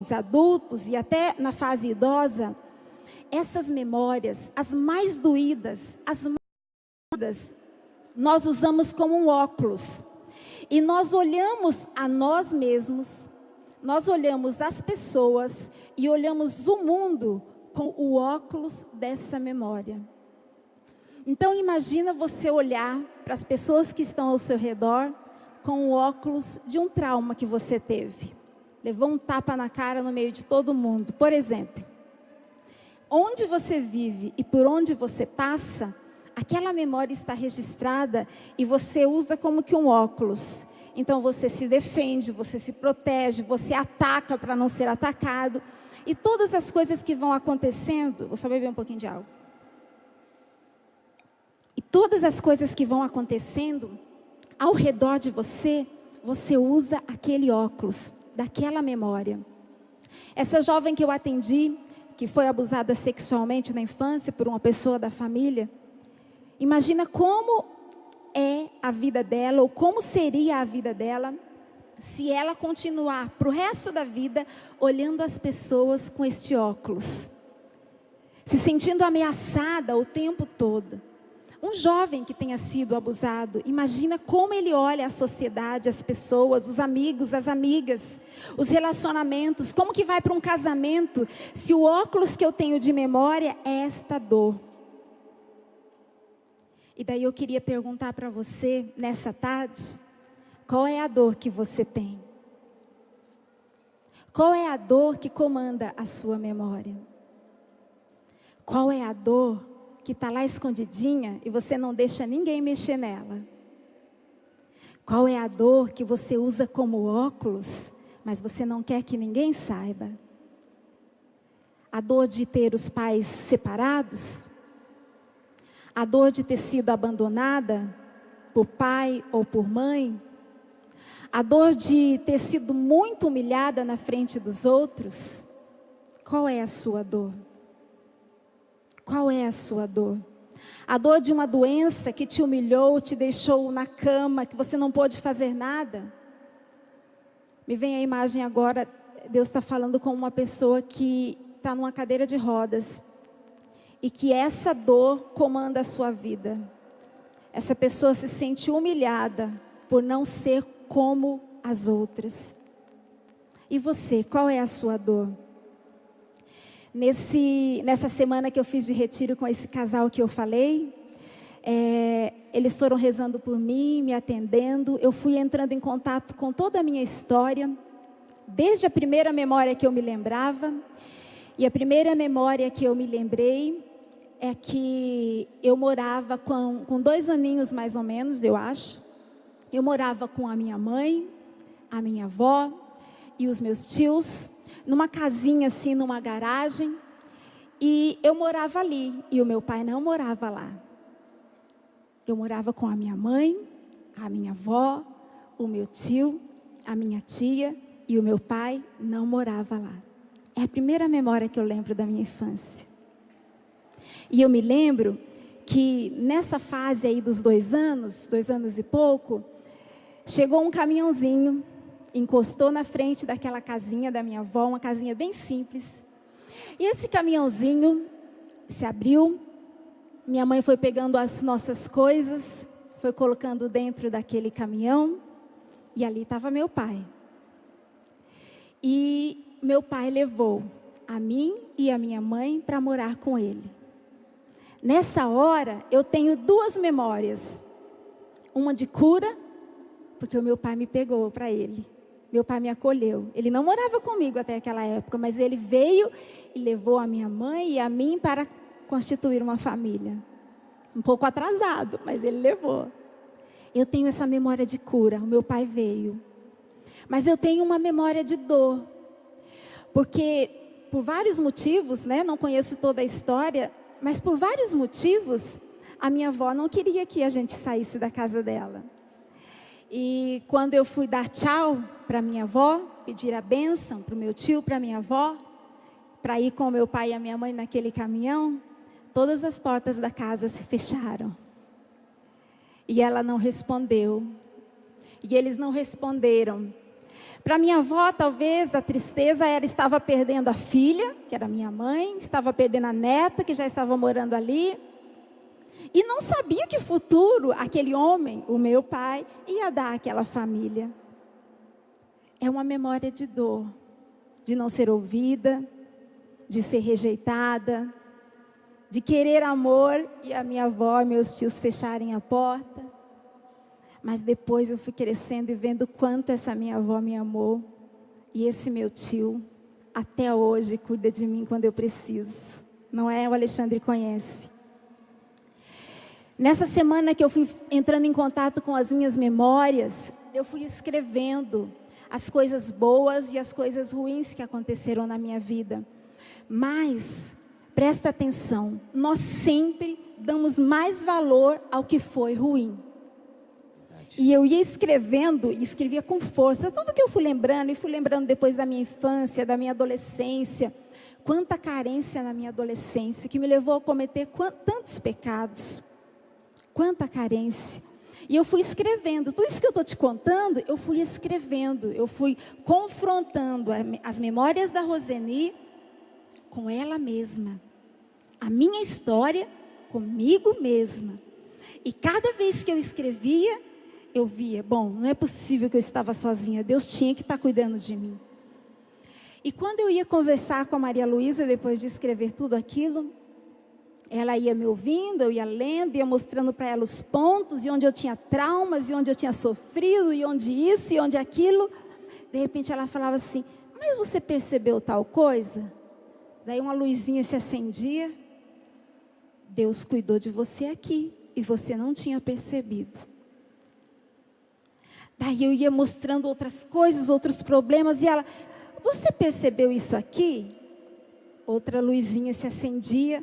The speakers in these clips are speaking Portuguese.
adultos e até na fase idosa, essas memórias, as mais doídas, nós usamos como um óculos. E nós olhamos a nós mesmos, nós olhamos as pessoas e olhamos o mundo com o óculos dessa memória. Então imagina você olhar para as pessoas que estão ao seu redor com o óculos de um trauma que você teve. Levou um tapa na cara no meio de todo mundo. Por exemplo, onde você vive e por onde você passa, aquela memória está registrada e você usa como que um óculos. Então você se defende, você se protege, você ataca para não ser atacado. E todas as coisas que vão acontecendo, vou só beber um pouquinho de água. E todas as coisas que vão acontecendo ao redor de você, você usa aquele óculos daquela memória. Essa jovem que eu atendi, que foi abusada sexualmente na infância por uma pessoa da família, imagina como é a vida dela, ou como seria a vida dela, se ela continuar para o resto da vida olhando as pessoas com este óculos, se sentindo ameaçada o tempo todo. Um jovem que tenha sido abusado, imagina como ele olha a sociedade, as pessoas, os amigos, as amigas, os relacionamentos, como que vai para um casamento, se o óculos que eu tenho de memória é esta dor. E daí eu queria perguntar para você, nessa tarde, qual é a dor que você tem? Qual é a dor que comanda a sua memória? Qual é a dor que está lá escondidinha e você não deixa ninguém mexer nela? Qual é a dor que você usa como óculos, mas você não quer que ninguém saiba? A dor de ter os pais separados? A dor de ter sido abandonada por pai ou por mãe? A dor de ter sido muito humilhada na frente dos outros? Qual é a sua dor? Qual é a sua dor? A dor de uma doença que te humilhou, te deixou na cama, que você não pôde fazer nada? Me vem a imagem agora, Deus está falando com uma pessoa que está numa cadeira de rodas e que essa dor comanda a sua vida. Essa pessoa se sente humilhada por não ser como as outras. E você, qual é a sua dor? Nessa semana que eu fiz de retiro com esse casal que eu falei, eles foram rezando por mim, me atendendo. Eu fui entrando em contato com toda a minha história, desde a primeira memória que eu me lembrava. E a primeira memória que eu me lembrei é que eu morava com 2 aninhos mais ou menos, eu acho. Eu morava com a minha mãe, a minha avó e os meus tios, numa casinha assim, numa garagem, e eu morava ali, e o meu pai não morava lá. Eu morava com a minha mãe, a minha avó, o meu tio, a minha tia, e o meu pai não morava lá. É a primeira memória que eu lembro da minha infância. E eu me lembro que nessa fase aí dos 2 anos, 2 anos e pouco, chegou um caminhãozinho, encostou na frente daquela casinha da minha avó, uma casinha bem simples. E esse caminhãozinho se abriu, minha mãe foi pegando as nossas coisas, foi colocando dentro daquele caminhão, e ali estava meu pai. E meu pai levou a mim e a minha mãe para morar com ele. Nessa hora, eu tenho 2 memórias. Uma de cura, porque o meu pai me pegou para ele. Meu pai me acolheu. Ele não morava comigo até aquela época, mas ele veio e levou a minha mãe e a mim para constituir uma família. Um pouco atrasado, mas ele levou. Eu tenho essa memória de cura, o meu pai veio. Mas eu tenho uma memória de dor. Porque, por vários motivos, né, não conheço toda a história, mas por vários motivos, a minha avó não queria que a gente saísse da casa dela. E quando eu fui dar tchau para minha avó, pedir a bênção para o meu tio, para minha avó, para ir com o meu pai e a minha mãe naquele caminhão, todas as portas da casa se fecharam. E ela não respondeu. E eles não responderam. Para minha avó, talvez, a tristeza era, estava perdendo a filha, que era minha mãe, estava perdendo a neta, que já estava morando ali, e não sabia que futuro aquele homem, o meu pai, ia dar àquela família. É uma memória de dor, de não ser ouvida, de ser rejeitada, de querer amor e a minha avó e meus tios fecharem a porta. Mas depois eu fui crescendo e vendo quanto essa minha avó me amou. E esse meu tio, até hoje, cuida de mim quando eu preciso. Não é? O Alexandre conhece. Nessa semana que eu fui entrando em contato com as minhas memórias, eu fui escrevendo as coisas boas e as coisas ruins que aconteceram na minha vida. Mas, presta atenção, nós sempre damos mais valor ao que foi ruim. E eu ia escrevendo, e escrevia com força, tudo que eu fui lembrando, e fui lembrando depois da minha infância, da minha adolescência. Quanta carência na minha adolescência, que me levou a cometer tantos pecados. Quanta carência. E eu fui escrevendo, tudo isso que eu estou te contando, eu fui escrevendo, eu fui confrontando as memórias da Roseni com ela mesma. A minha história comigo mesma. E cada vez que eu escrevia, eu via, bom, não é possível que eu estava sozinha, Deus tinha que estar cuidando de mim. E quando eu ia conversar com a Maria Luísa, depois de escrever tudo aquilo, ela ia me ouvindo, eu ia lendo, ia mostrando para ela os pontos, e onde eu tinha traumas, e onde eu tinha sofrido, e onde isso, e onde aquilo. De repente ela falava assim, mas você percebeu tal coisa? Daí uma luzinha se acendia, Deus cuidou de você aqui, e você não tinha percebido. Daí eu ia mostrando outras coisas, outros problemas, e ela, você percebeu isso aqui? Outra luzinha se acendia,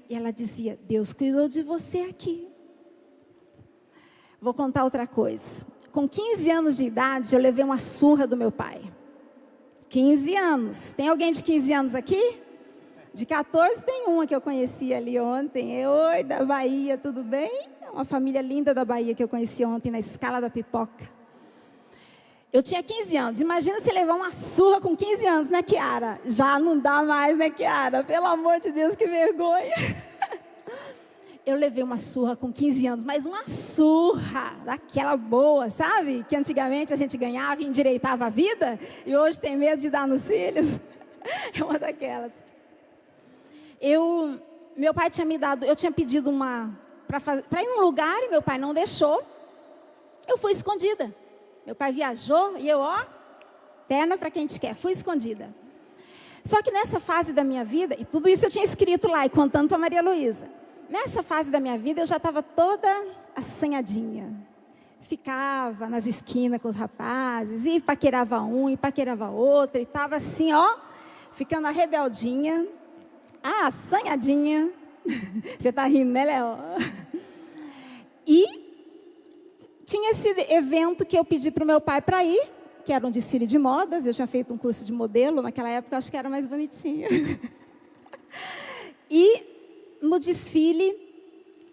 e ela dizia, Deus cuidou de você aqui. Vou contar outra coisa. Com 15 anos de idade, eu levei uma surra do meu pai. 15 anos. Tem alguém de 15 anos aqui? De 14 tem uma que eu conheci ali ontem. Oi, da Bahia, tudo bem? Uma família linda da Bahia que eu conheci ontem na Escala da Pipoca. Eu tinha 15 anos. Imagina se levar uma surra com 15 anos, né, Kiara? Já não dá mais, né, Kiara? Pelo amor de Deus, que vergonha. Eu levei uma surra com 15 anos, mas uma surra daquela boa, sabe? Que antigamente a gente ganhava e endireitava a vida, e hoje tem medo de dar nos filhos. É uma daquelas. Meu pai tinha me dado, eu tinha pedido para ir num lugar e meu pai não deixou. Eu fui escondida. Meu pai viajou e eu, terna para quem te quer, fui escondida. Só que nessa fase da minha vida, e tudo isso eu tinha escrito lá e contando para Maria Luísa. Nessa fase da minha vida eu já estava toda assanhadinha. Ficava nas esquinas com os rapazes, e paquerava um, e paquerava outro, e estava assim, ficando a rebeldinha, assanhadinha. Você está rindo, né, Léo? E tinha esse evento que eu pedi para o meu pai para ir, que era um desfile de modas. Eu tinha feito um curso de modelo, naquela época eu acho que era mais bonitinho. E no desfile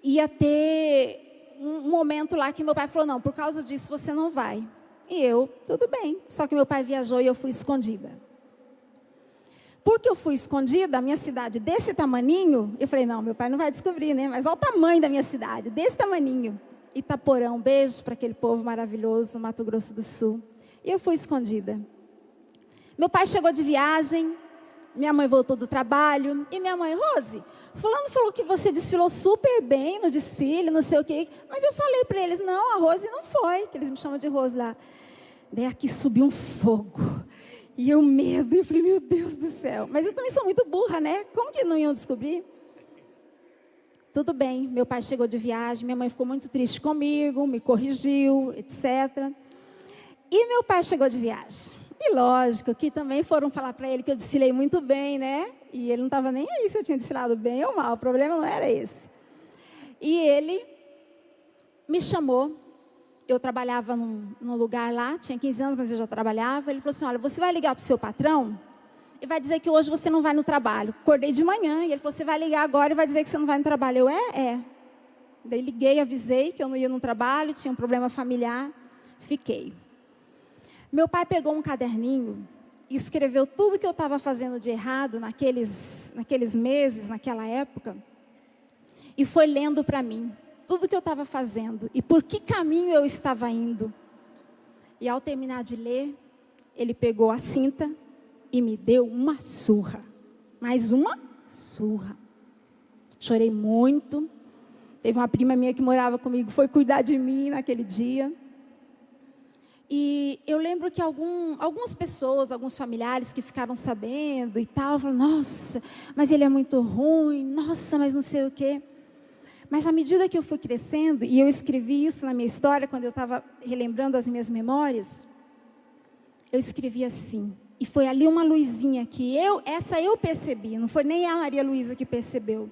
ia ter um momento lá que meu pai falou, não, por causa disso você não vai. E eu, tudo bem. Só que meu pai viajou e eu fui escondida. Porque eu fui escondida, a minha cidade desse tamaninho, eu falei, não, meu pai não vai descobrir, né? Mas olha o tamanho da minha cidade, desse tamaninho. Itaporã, um beijo para aquele povo maravilhoso do Mato Grosso do Sul. E eu fui escondida. Meu pai chegou de viagem, minha mãe voltou do trabalho, e minha mãe, Rose, fulano falou que você desfilou super bem no desfile, não sei o quê. Mas eu falei para eles, não, a Rose não foi, que eles me chamam de Rose lá. Daí aqui subiu um fogo, e eu medo, eu falei, meu Deus do céu. Mas eu também sou muito burra, né? Como que não iam descobrir? Tudo bem, meu pai chegou de viagem, minha mãe ficou muito triste comigo, me corrigiu, etc. E meu pai chegou de viagem. E lógico que também foram falar para ele que eu desfilei muito bem, né? E ele não estava nem aí se eu tinha desfilado bem ou mal, o problema não era esse. E ele me chamou, eu trabalhava num lugar lá, tinha 15 anos, mas eu já trabalhava. Ele falou assim, olha, você vai ligar para o seu patrão e vai dizer que hoje você não vai no trabalho. Acordei de manhã e ele falou, você vai ligar agora e vai dizer que você não vai no trabalho. Eu, é. Daí liguei, avisei que eu não ia no trabalho, tinha um problema familiar, fiquei. Meu pai pegou um caderninho e escreveu tudo que eu estava fazendo de errado naqueles meses, naquela época, e foi lendo para mim tudo que eu estava fazendo e por que caminho eu estava indo. E ao terminar de ler, ele pegou a cinta e me deu uma surra. Mais uma surra. Chorei muito. Teve uma prima minha que morava comigo, foi cuidar de mim naquele dia. E eu lembro que algumas pessoas, alguns familiares que ficaram sabendo e tal, falaram, nossa, mas ele é muito ruim, nossa, mas não sei o quê. Mas à medida que eu fui crescendo, e eu escrevi isso na minha história, quando eu estava relembrando as minhas memórias, eu escrevi assim, e foi ali uma luzinha que essa eu percebi, não foi nem a Maria Luísa que percebeu.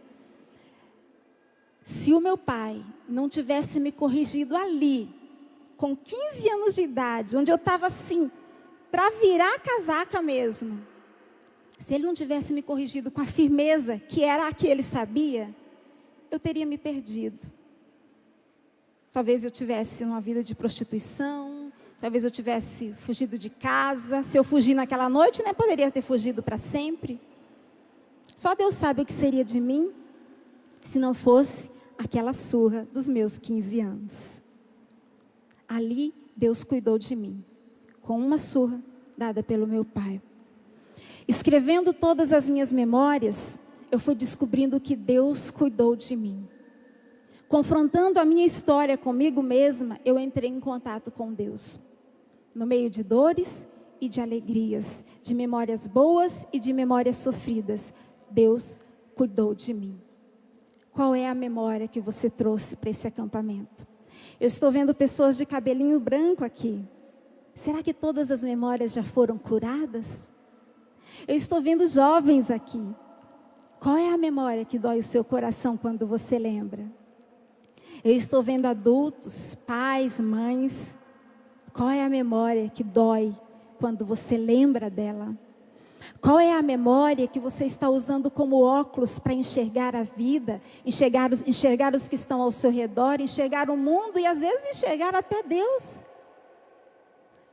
Se o meu pai não tivesse me corrigido ali, com 15 anos de idade, onde eu estava assim, para virar a casaca mesmo, se ele não tivesse me corrigido com a firmeza que era a que ele sabia, eu teria me perdido. Talvez eu tivesse uma vida de prostituição, talvez eu tivesse fugido de casa. Se eu fugir naquela noite, né, poderia ter fugido para sempre. Só Deus sabe o que seria de mim, se não fosse aquela surra dos meus 15 anos. Ali, Deus cuidou de mim, com uma surra dada pelo meu pai. Escrevendo todas as minhas memórias, eu fui descobrindo que Deus cuidou de mim. Confrontando a minha história comigo mesma, eu entrei em contato com Deus. No meio de dores e de alegrias, de memórias boas e de memórias sofridas, Deus cuidou de mim. Qual é a memória que você trouxe para esse acampamento? Eu estou vendo pessoas de cabelinho branco aqui. Será que todas as memórias já foram curadas? Eu estou vendo jovens aqui. Qual é a memória que dói o seu coração quando você lembra? Eu estou vendo adultos, pais, mães. Qual é a memória que dói quando você lembra dela? Qual é a memória que você está usando como óculos para enxergar a vida, enxergar os que estão ao seu redor, enxergar o mundo e às vezes enxergar até Deus?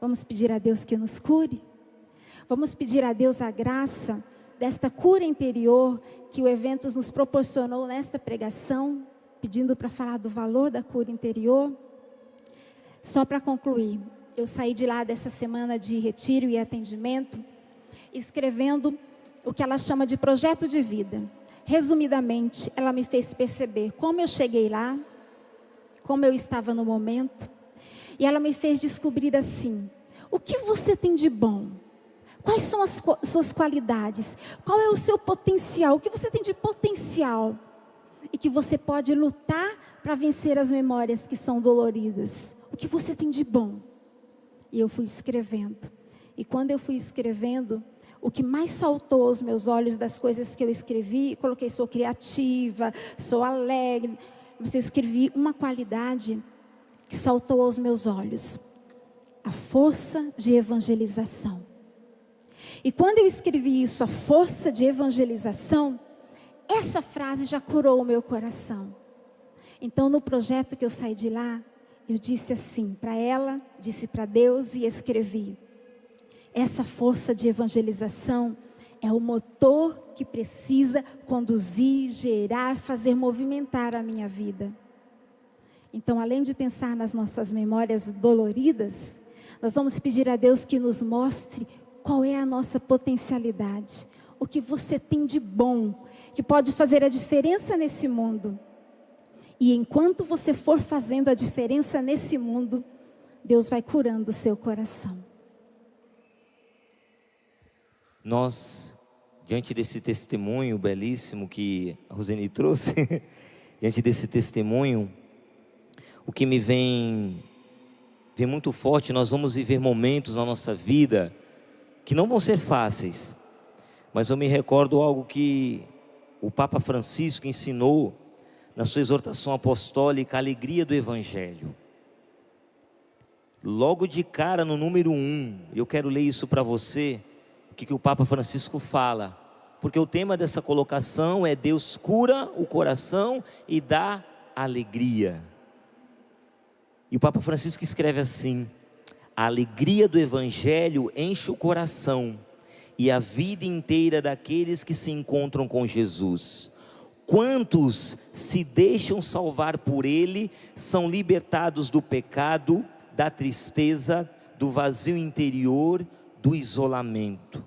Vamos pedir a Deus que nos cure? Vamos pedir a Deus a graça desta cura interior que o Eventos nos proporcionou nesta pregação, pedindo para falar do valor da cura interior. Só para concluir, eu saí de lá dessa semana de retiro e atendimento, escrevendo o que ela chama de projeto de vida. Resumidamente, ela me fez perceber como eu cheguei lá, como eu estava no momento, e ela me fez descobrir assim, o que você tem de bom? Quais são as suas qualidades? Qual é o seu potencial? O que você tem de potencial? E que você pode lutar para vencer as memórias que são doloridas. O que você tem de bom? E eu fui escrevendo. E quando eu fui escrevendo, o que mais saltou aos meus olhos das coisas que eu escrevi, coloquei sou criativa, sou alegre, mas eu escrevi uma qualidade que saltou aos meus olhos. A força de evangelização. E quando eu escrevi isso, a força de evangelização, essa frase já curou o meu coração. Então no projeto que eu saí de lá, eu disse assim para ela, disse para Deus e escrevi. Essa força de evangelização é o motor que precisa conduzir, gerar, fazer movimentar a minha vida. Então, além de pensar nas nossas memórias doloridas, nós vamos pedir a Deus que nos mostre qual é a nossa potencialidade, o que você tem de bom, que pode fazer a diferença nesse mundo. E enquanto você for fazendo a diferença nesse mundo, Deus vai curando o seu coração. Nós, diante desse testemunho belíssimo que a Roseni trouxe, diante desse testemunho, o que me vem muito forte, nós vamos viver momentos na nossa vida que não vão ser fáceis, mas eu me recordo algo que o Papa Francisco ensinou na sua exortação apostólica, a alegria do Evangelho. Logo de cara no número 1, eu quero ler isso para você, o que o Papa Francisco fala, porque o tema dessa colocação é Deus cura o coração e dá alegria. E o Papa Francisco escreve assim: A alegria do Evangelho enche o coração e a vida inteira daqueles que se encontram com Jesus. Quantos se deixam salvar por Ele são libertados do pecado, da tristeza, do vazio interior, do isolamento.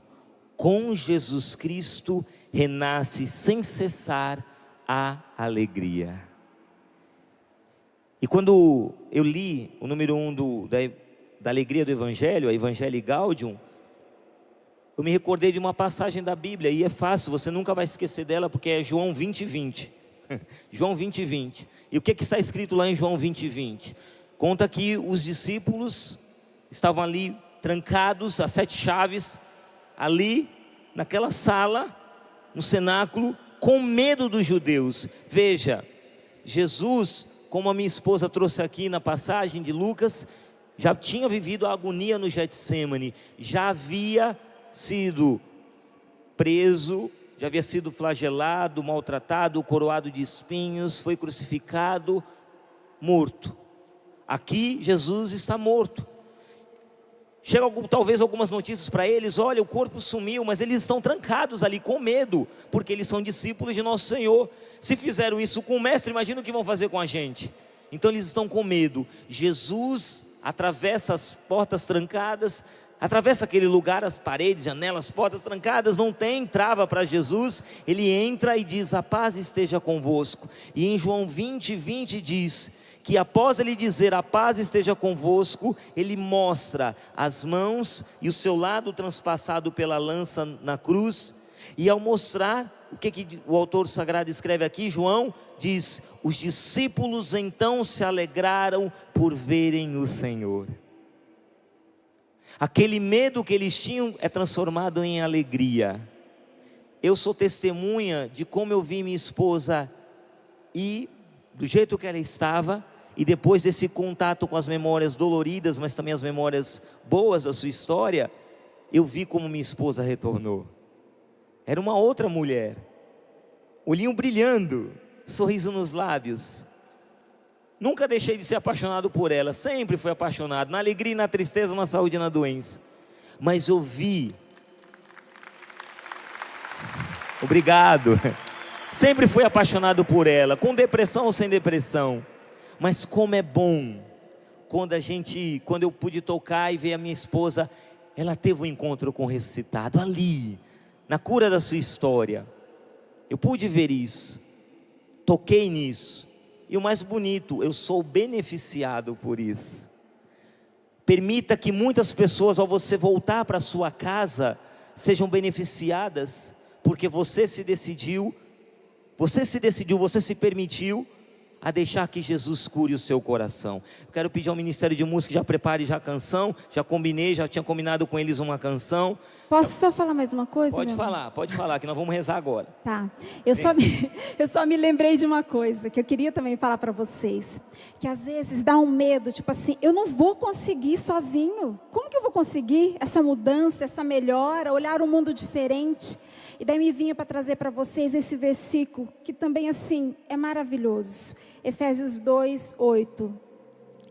Com Jesus Cristo renasce sem cessar a alegria. E quando eu li o número 1 da alegria do Evangelho, a Evangelii Gaudium, eu me recordei de uma passagem da Bíblia, e é fácil, você nunca vai esquecer dela, porque é João 20:20. João 20:20. E o que está escrito lá em João 20:20? Conta que os discípulos estavam ali trancados, as 7 chaves, ali naquela sala, no cenáculo, com medo dos judeus. Veja, Jesus, como a minha esposa trouxe aqui na passagem de Lucas, já tinha vivido a agonia no Getsêmani, já havia sido preso, já havia sido flagelado, maltratado, coroado de espinhos, foi crucificado, morto. Aqui Jesus está morto. Chega talvez algumas notícias para eles: olha, o corpo sumiu, mas eles estão trancados ali com medo, porque eles são discípulos de nosso Senhor. Se fizeram isso com o mestre, imagina o que vão fazer com a gente. Então eles estão com medo. Jesus atravessa as portas trancadas, atravessa aquele lugar, as paredes, janelas, portas trancadas, não tem trava para Jesus. Ele entra e diz: a paz esteja convosco. E em João 20:20 diz que após ele dizer a paz esteja convosco, ele mostra as mãos e o seu lado transpassado pela lança na cruz. E ao mostrar, o que o autor sagrado escreve aqui, João diz: os discípulos então se alegraram por verem o Senhor. Aquele medo que eles tinham é transformado em alegria. Eu sou testemunha de como eu vi minha esposa ir do jeito que ela estava, e depois desse contato com as memórias doloridas, mas também as memórias boas da sua história, eu vi como minha esposa retornou. Era uma outra mulher, olhinho brilhando, sorriso nos lábios. Nunca deixei de ser apaixonado por ela, sempre fui apaixonado, na alegria e na tristeza, na saúde e na doença. Mas eu vi, obrigado, sempre fui apaixonado por ela, com depressão ou sem depressão. Mas como é bom, quando eu pude tocar e ver a minha esposa, ela teve um encontro com o ressuscitado, ali, na cura da sua história. Eu pude ver isso, toquei nisso. E o mais bonito, eu sou beneficiado por isso. Permita que muitas pessoas, ao você voltar para a sua casa, sejam beneficiadas, porque você se decidiu, você se permitiu a deixar que Jesus cure o seu coração. Eu quero pedir ao Ministério de Música, já prepare já a canção, já tinha combinado com eles uma canção. Posso só falar mais uma coisa? Pode falar, que nós vamos rezar agora. Tá, eu só me lembrei de uma coisa, que eu queria também falar para vocês, que às vezes dá um medo, tipo assim, eu não vou conseguir sozinho, como que eu vou conseguir essa mudança, essa melhora, olhar um mundo diferente? E daí me vinha para trazer para vocês esse versículo, que também assim, é maravilhoso. Efésios 2:8.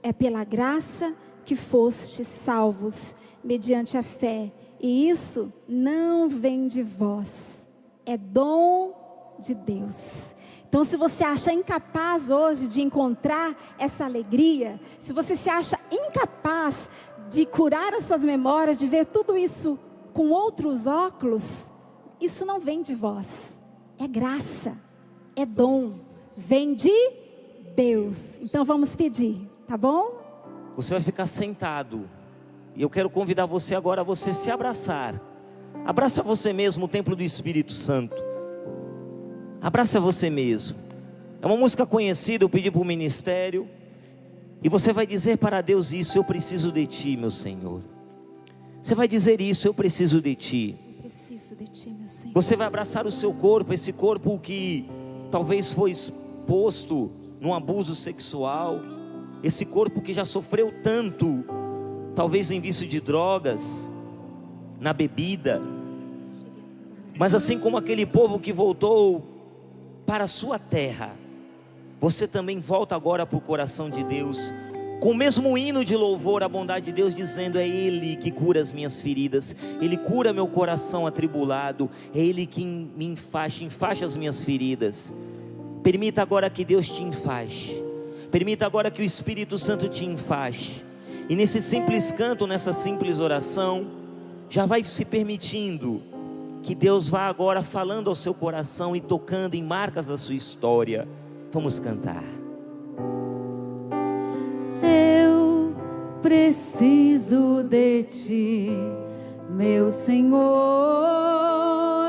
É pela graça que fostes salvos, mediante a fé. E isso não vem de vós, é dom de Deus. Então, se você acha incapaz hoje de encontrar essa alegria, se você se acha incapaz de curar as suas memórias, de ver tudo isso com outros óculos, isso não vem de vós, é graça, é dom, vem de Deus. Então vamos pedir, tá bom? Você vai ficar sentado, e eu quero convidar você agora a você se abraçar. Abraça você mesmo, o templo do Espírito Santo. Abraça você mesmo. É uma música conhecida, eu pedi para o ministério, e você vai dizer para Deus isso: eu preciso de Ti, meu Senhor. Você vai dizer isso: eu preciso de Ti. De ti, meu Senhor. Você vai abraçar o seu corpo, esse corpo que talvez foi exposto num abuso sexual, esse corpo que já sofreu tanto, talvez em vício de drogas, na bebida. Mas assim como aquele povo que voltou para a sua terra, você também volta agora para o coração de Deus, com o mesmo hino de louvor à bondade de Deus, dizendo: é Ele que cura as minhas feridas, Ele cura meu coração atribulado, é Ele que me enfaixa as minhas feridas. Permita agora que Deus te enfaixe, permita agora que o Espírito Santo te enfaixe. E nesse simples canto, nessa simples oração, já vai se permitindo que Deus vá agora falando ao seu coração e tocando em marcas da sua história. Vamos cantar. Eu preciso de ti, meu Senhor.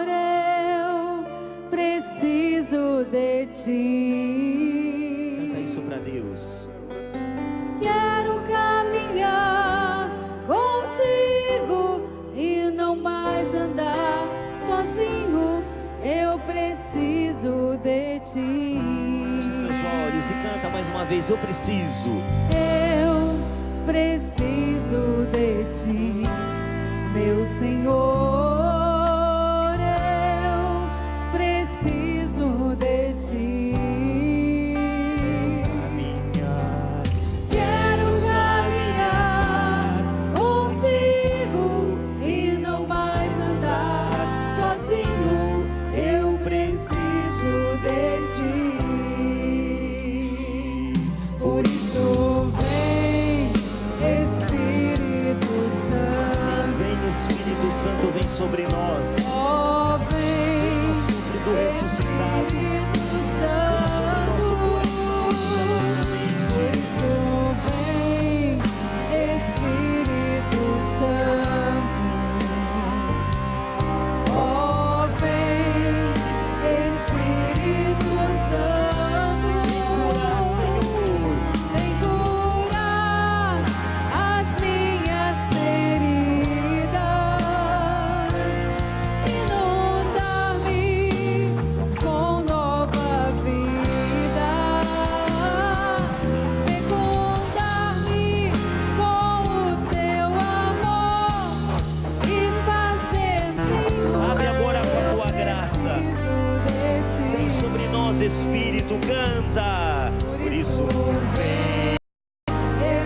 Eu preciso de ti. Canta isso para Deus. Quero caminhar contigo e não mais andar sozinho. Eu preciso de ti. Feche seus olhos e canta mais uma vez. Eu preciso. Eu preciso de ti, meu Senhor. Eu preciso de ti. Quero caminhar contigo e não mais andar sozinho. Eu preciso de ti. Por isso vem, Espírito Santo. Vem, Espírito Santo, vem sobre nós. Oh, vem, Sobre do ressuscitado. Espírito Santo. Por isso vem, Espírito Santo. Oh, vem, Espírito Santo. Vem curar as minhas feridas, inundar-me com nova vida, fecundar-me com o teu amor e fazer-me, Senhor. Abre agora com a tua graça. Preciso de Vem ti. sobre nós, Espírito, canta. Por isso, vem.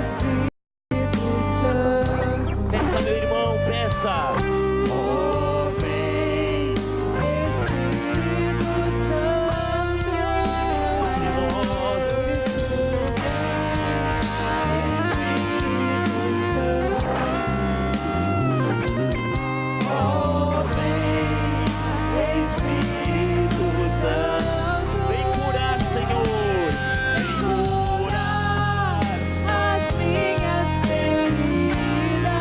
Espírito Santo. Peça, meu irmão, peça. Oh, vem Espírito Santo, sobre nós. oh vem, Espírito Santo, Vem curar, Senhor. Vem curar as minhas feridas,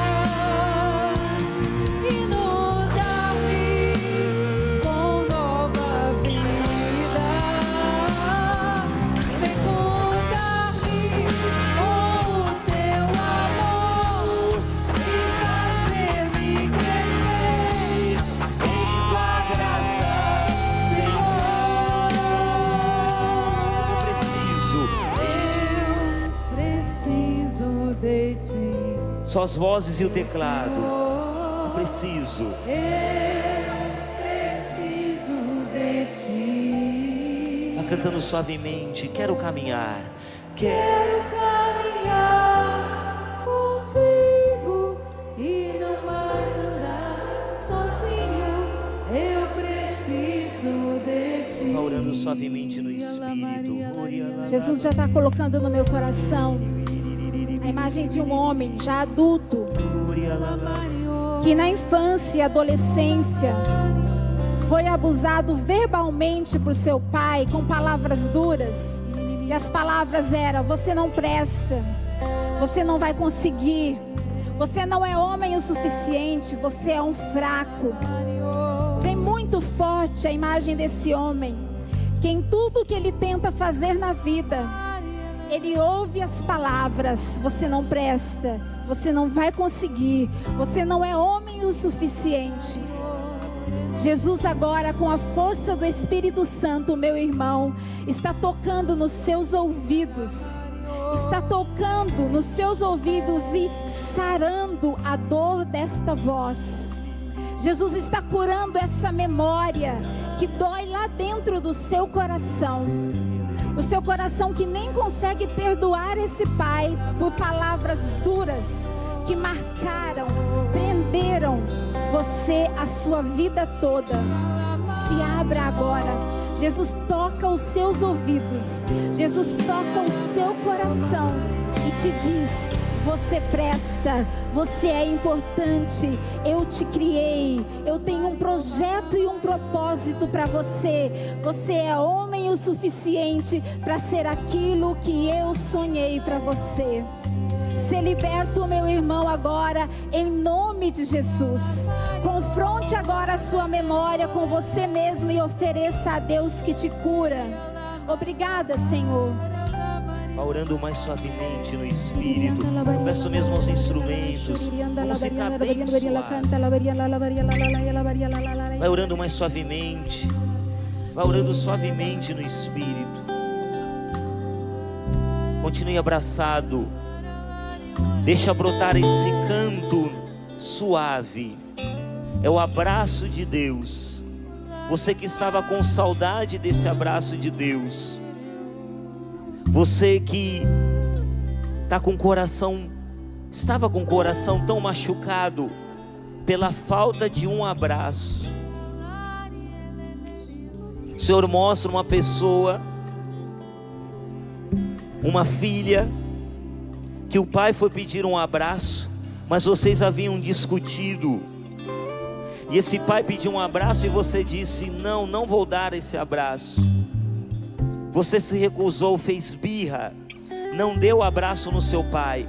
inundar-me com nova vida, fecundar-me com o teu amor e fazer-me crescer em tua graça, Senhor. Eu preciso. Eu preciso de ti. Só as vozes e o teclado. Eu Eu preciso. preciso de ti. Vai cantando suavemente. Quero caminhar. Quero caminhar contigo e não mais andar sozinho. Eu preciso de ti. Vai orando suavemente no Espírito. Jesus já está colocando no meu coração a imagem de um homem já adulto, que na infância e adolescência foi abusado verbalmente por seu pai com palavras duras. E as palavras eram: você não presta, você não vai conseguir, você não é homem o suficiente, você é um fraco. Vem muito forte a imagem desse homem, que em tudo que ele tenta fazer na vida, ele ouve as palavras: você não presta, você não vai conseguir, você não é homem o suficiente. Jesus agora, com a força do Espírito Santo, meu irmão, está tocando nos seus ouvidos, está tocando nos seus ouvidos e sarando a dor desta voz. Jesus está curando essa memória que dói lá dentro do seu coração. O seu coração que nem consegue perdoar esse pai por palavras duras que marcaram, prenderam você a sua vida toda. Se abra agora. Jesus toca os seus ouvidos. Jesus toca o seu coração e te diz: você presta, você é importante, eu te criei, eu tenho um projeto e um propósito para você. Você é homem o suficiente para ser aquilo que eu sonhei para você. Ser liberto, meu irmão, agora, em nome de Jesus. Confronte agora a sua memória com você mesmo e ofereça a Deus que te cura. Obrigada, Senhor. Vá orando mais suavemente no Espírito. Peço mesmo aos instrumentos. Vamos ficar bem suave. Vai orando mais suavemente. Vai orando suavemente no Espírito. Continue abraçado. Deixa brotar esse canto suave. É o abraço de Deus. Você que estava com saudade desse abraço de Deus. Você que estava com o coração tão machucado pela falta de um abraço. O Senhor mostra uma pessoa, uma filha, que o pai foi pedir um abraço, mas vocês haviam discutido. E esse pai pediu um abraço e você disse: não, não vou dar esse abraço. Você se recusou, fez birra, não deu o abraço no seu pai.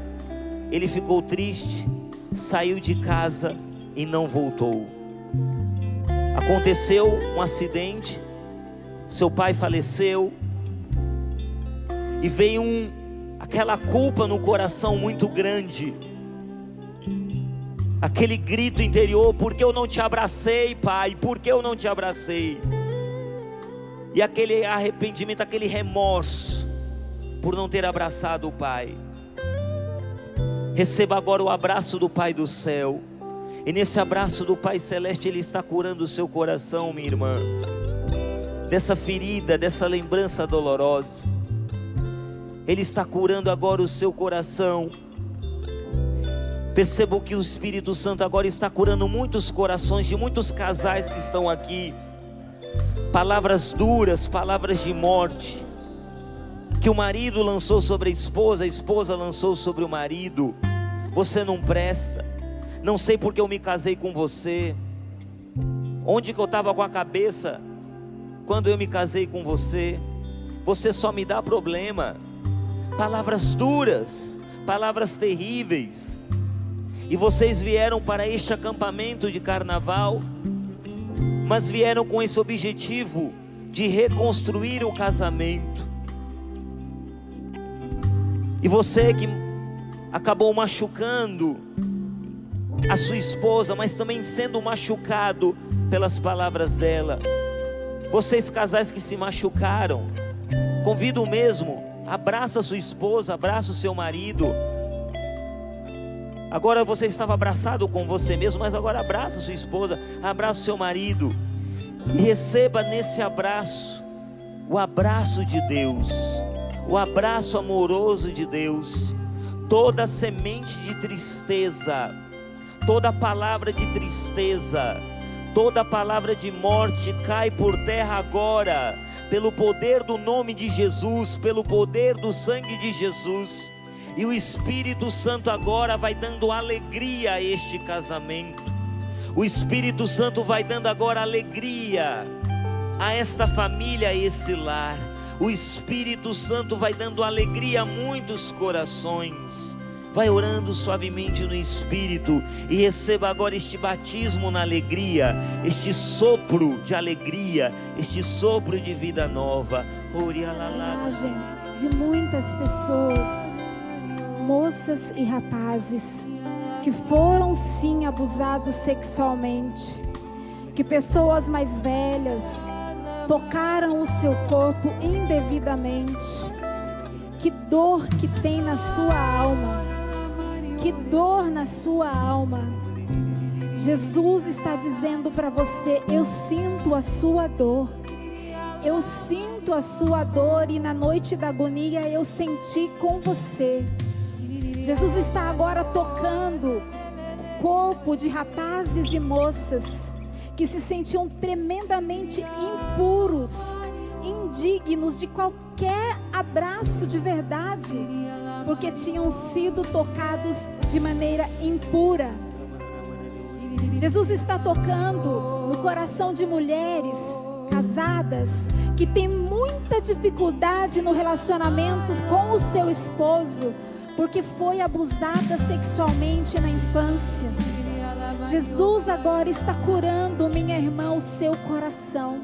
Ele ficou triste, saiu de casa e não voltou. Aconteceu um acidente, seu pai faleceu e veio aquela culpa no coração muito grande. Aquele grito interior: por que eu não te abracei, pai? Por que eu não te abracei? E aquele arrependimento, aquele remorso por não ter abraçado o pai. Receba agora o abraço do Pai do céu. E nesse abraço do Pai celeste, Ele está curando o seu coração, minha irmã, dessa ferida, dessa lembrança dolorosa. Ele está curando agora o seu coração. Perceba que o Espírito Santo agora está curando muitos corações de muitos casais que estão aqui. Palavras duras, palavras de morte, que o marido lançou sobre a esposa lançou sobre o marido. Você não presta, não sei porque eu me casei com você, onde que eu estava com a cabeça quando eu me casei com você, você só me dá problema. Palavras duras, palavras terríveis. E vocês vieram para este acampamento de carnaval, mas vieram com esse objetivo de reconstruir o casamento. E você que acabou machucando a sua esposa, mas também sendo machucado pelas palavras dela. Vocês casais que se machucaram, convido mesmo, abraça a sua esposa, abraça o seu marido. Agora você estava abraçado com você mesmo, mas agora abraça a sua esposa, abraça o seu marido. E receba nesse abraço, o abraço de Deus, o abraço amoroso de Deus. Toda semente de tristeza, toda palavra de tristeza, toda palavra de morte cai por terra agora, pelo poder do nome de Jesus, pelo poder do sangue de Jesus. E o Espírito Santo agora vai dando alegria a este casamento. O Espírito Santo vai dando agora alegria a esta família, a esse lar. O Espírito Santo vai dando alegria a muitos corações. Vai orando suavemente no Espírito e receba agora este batismo na alegria, este sopro de alegria, este sopro de vida nova. Imagem de muitas pessoas, moças e rapazes, que foram sim abusados sexualmente, que pessoas mais velhas tocaram o seu corpo indevidamente. Que dor que tem na sua alma, que dor na sua alma. Jesus está dizendo para você: eu sinto a sua dor, eu sinto a sua dor e na noite da agonia eu senti com você. Jesus está agora tocando o corpo de rapazes e moças que se sentiam tremendamente impuros, indignos de qualquer abraço de verdade, porque tinham sido tocados de maneira impura. Jesus está tocando no coração de mulheres casadas que têm muita dificuldade no relacionamento com o seu esposo, porque foi abusada sexualmente na infância. Jesus agora está curando, minha irmã, o seu coração.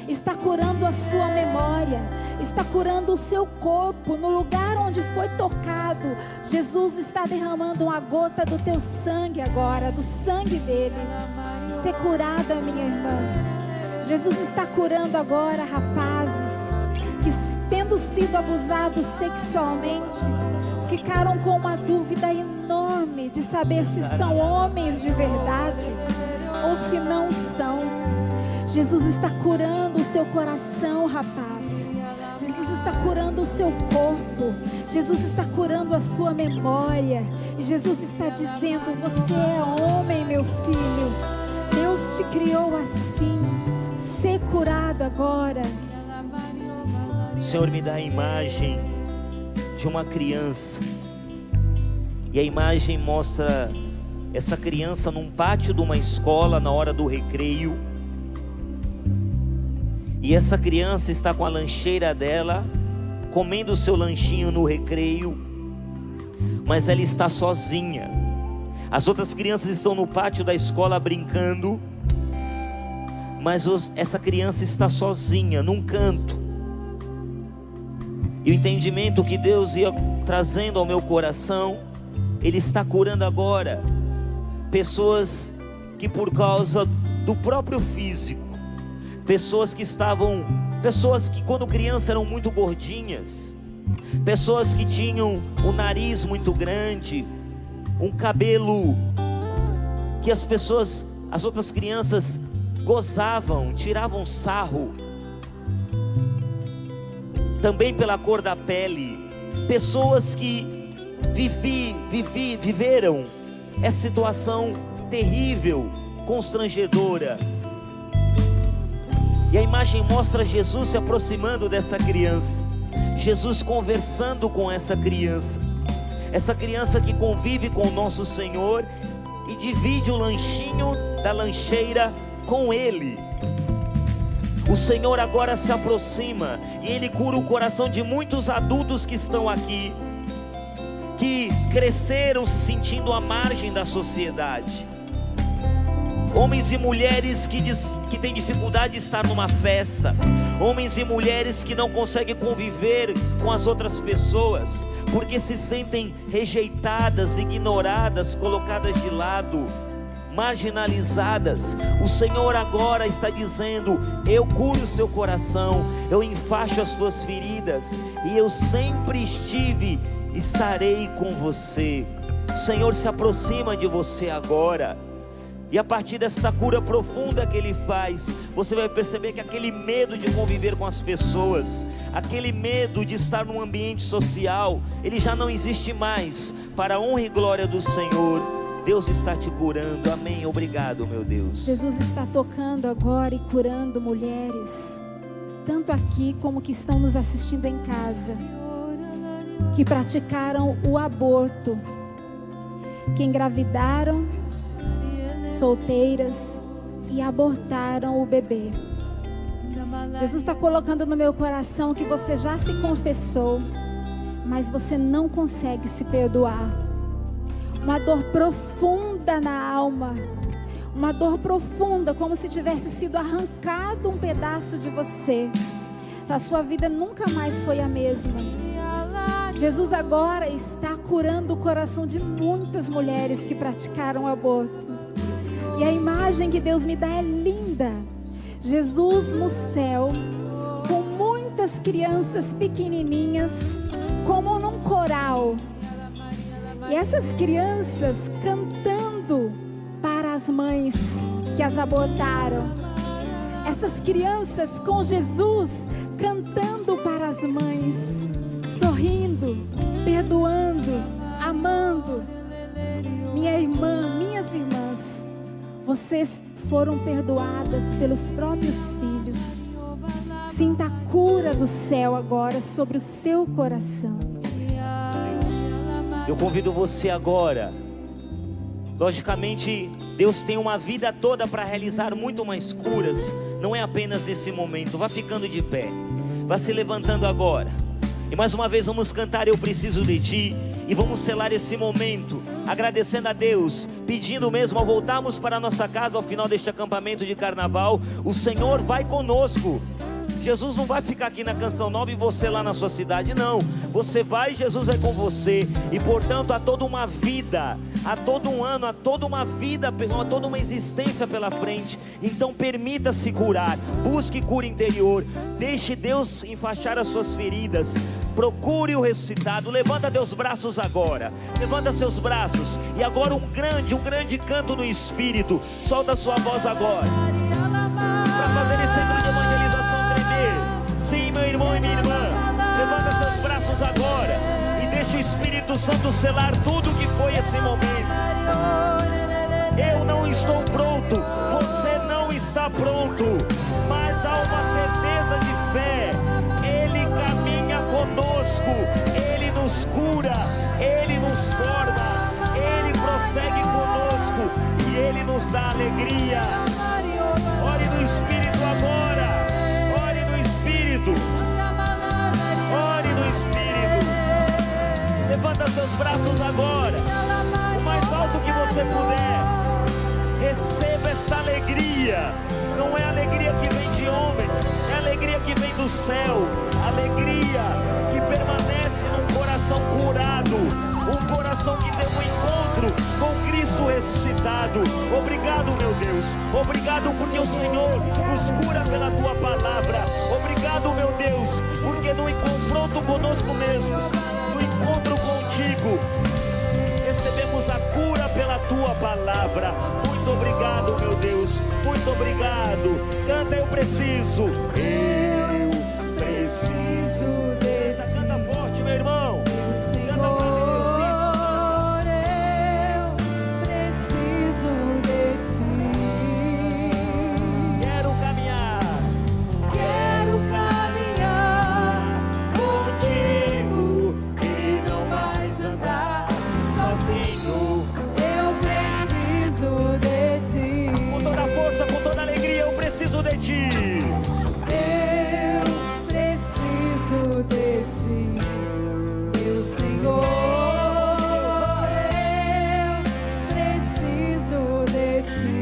Está curando a sua memória, está curando o seu corpo. No lugar onde foi tocado, Jesus está derramando uma gota do teu sangue agora, do sangue dele. Ser curada, minha irmã. Jesus está curando agora rapazes que, tendo sido abusados sexualmente, ficaram com uma dúvida enorme de saber se são homens de verdade ou se não são. Jesus está curando o seu coração, rapaz. Jesus está curando o seu corpo. Jesus está curando a sua memória. E Jesus está dizendo: você é homem, meu filho. Deus te criou assim. Ser curado agora. O Senhor me dá a imagem de uma criança. E a imagem mostra essa criança num pátio de uma escola na hora do recreio. E essa criança está com a lancheira dela, comendo o seu lanchinho no recreio, mas ela está sozinha. As outras crianças estão no pátio da escola brincando, mas essa criança está sozinha, num canto. E o entendimento que Deus ia trazendo ao meu coração, Ele está curando agora pessoas que, por causa do próprio físico, pessoas que quando criança eram muito gordinhas, pessoas que tinham o nariz muito grande, um cabelo que as outras crianças gozavam, tiravam sarro, também pela cor da pele, pessoas que viveram essa situação terrível, constrangedora. E a imagem mostra Jesus se aproximando dessa criança, Jesus conversando com essa criança que convive com o nosso Senhor e divide o lanchinho da lancheira com Ele. O Senhor agora se aproxima e Ele cura o coração de muitos adultos que estão aqui, que cresceram se sentindo à margem da sociedade. Homens e mulheres que têm dificuldade de estar numa festa. Homens e mulheres que não conseguem conviver com as outras pessoas, porque se sentem rejeitadas, ignoradas, colocadas de lado, marginalizadas. O Senhor agora está dizendo: eu curo o seu coração, eu enfaixo as suas feridas, e eu sempre estarei com você. O Senhor se aproxima de você agora. E a partir desta cura profunda que Ele faz, você vai perceber que aquele medo de conviver com as pessoas, aquele medo de estar num ambiente social, ele já não existe mais. Para a honra e glória do Senhor, Deus está te curando. Amém. Obrigado, meu Deus. Jesus está tocando agora e curando mulheres, tanto aqui como que estão nos assistindo em casa, que praticaram o aborto, que engravidaram, solteiras, e abortaram o bebê. Jesus está colocando no meu coração que você já se confessou, mas você não consegue se perdoar. Uma dor profunda na alma, uma dor profunda, como se tivesse sido arrancado um pedaço de você. A sua vida nunca mais foi a mesma. Jesus agora está curando o coração de muitas mulheres que praticaram aborto. E a imagem que Deus me dá é linda. Jesus no céu, com muitas crianças pequenininhas, como num coral. E essas crianças cantando para as mães que as abortaram. essas crianças com Jesus, cantando para as mães, sorrindo, perdoando, amando. Minha irmã, minhas irmãs, vocês foram perdoadas pelos próprios filhos. Sinta a cura do céu agora sobre o seu coração. Eu convido você agora. Logicamente, Deus tem uma vida toda para realizar muito mais curas. Não é apenas nesse momento. Vá ficando de pé, vá se levantando agora. E mais uma vez vamos cantar Eu Preciso de Ti. E vamos selar esse momento, agradecendo a Deus, pedindo mesmo ao voltarmos para a nossa casa ao final deste acampamento de carnaval, o Senhor vai conosco. Jesus não vai ficar aqui na Canção Nova e você lá na sua cidade, não. Você vai, Jesus é com você. E portanto há toda uma vida, há todo um ano, há toda uma vida, há toda uma existência pela frente. Então permita-se curar, busque cura interior, deixe Deus enfaixar as suas feridas. Procure o ressuscitado. Levanta teus braços agora, levanta seus braços. E agora um grande canto no Espírito. Solta a sua voz agora, para fazer esse centro de evangelização tremer. Sim, meu irmão e minha irmã, levanta seus braços agora e deixa o Espírito Santo selar tudo que foi esse momento. Eu não estou pronto, você não está pronto, mas há uma certeza de fé. Ele caminha conosco, Ele nos cura, Ele nos forma, Ele prossegue conosco e Ele nos dá alegria. Ore no Espírito agora, ore no Espírito, ore no Espírito. Levanta seus braços agora, o mais alto que você puder. Receba esta alegria. Não é alegria que vem de homens, é alegria que vem do céu. Alegria que permanece num coração curado, um coração que tem um encontro com Cristo ressuscitado. Obrigado, meu Deus, obrigado porque o Senhor nos cura pela Tua palavra. Obrigado, meu Deus, porque no confronto conosco mesmos, no encontro contigo, recebemos a cura pela Tua palavra. Muito obrigado, meu Deus, muito obrigado. Canta, eu preciso de ti. Canta forte, meu irmão. Canta pra Deus isso. Eu preciso de ti. Quero caminhar contigo e não mais andar sozinho. Eu preciso de ti. com toda a força, com toda a alegria. Eu preciso de ti. Eu preciso de ti, meu Senhor. Eu preciso de ti.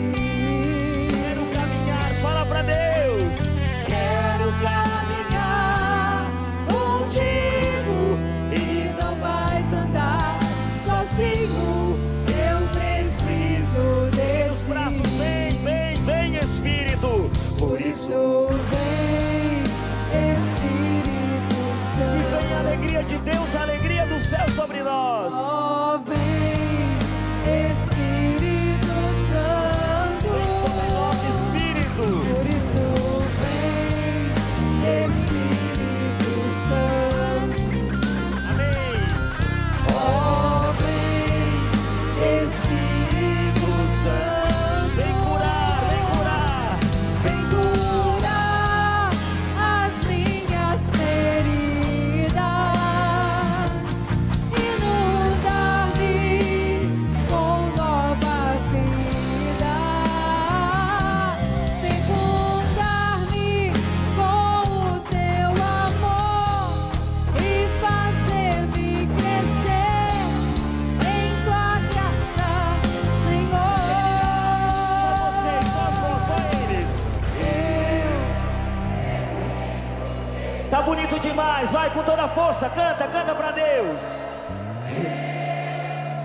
Quero caminhar, fala pra Deus. Quero caminhar contigo e não mais andar sozinho. Eu preciso de Os ti. braços, vem, Espírito. Por isso vem, Espírito E Santo. vem a alegria de Deus, a alegria do céu sobre nós. Oh, vem, Espírito Santo. Vem sobre nós, Espírito. Por isso vem, Espírito Santo. Amém. Oh, vem, Espírito Santo. Vem curar, vem curar. Vem curar as minhas feridas, inundar-me com nova vida, fecundar-me com o teu amor e fazer-me crescer em tua graça, Senhor. Só eles. Tá bonito demais, vai com toda a força, canta pra Deus.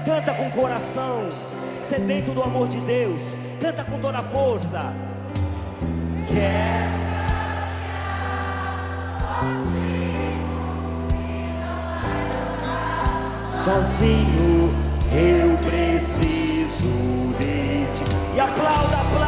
Canta com o coração sedento do amor de Deus, canta com toda a força. Quero sozinho, eu preciso de ti. E aplauda, aplauda.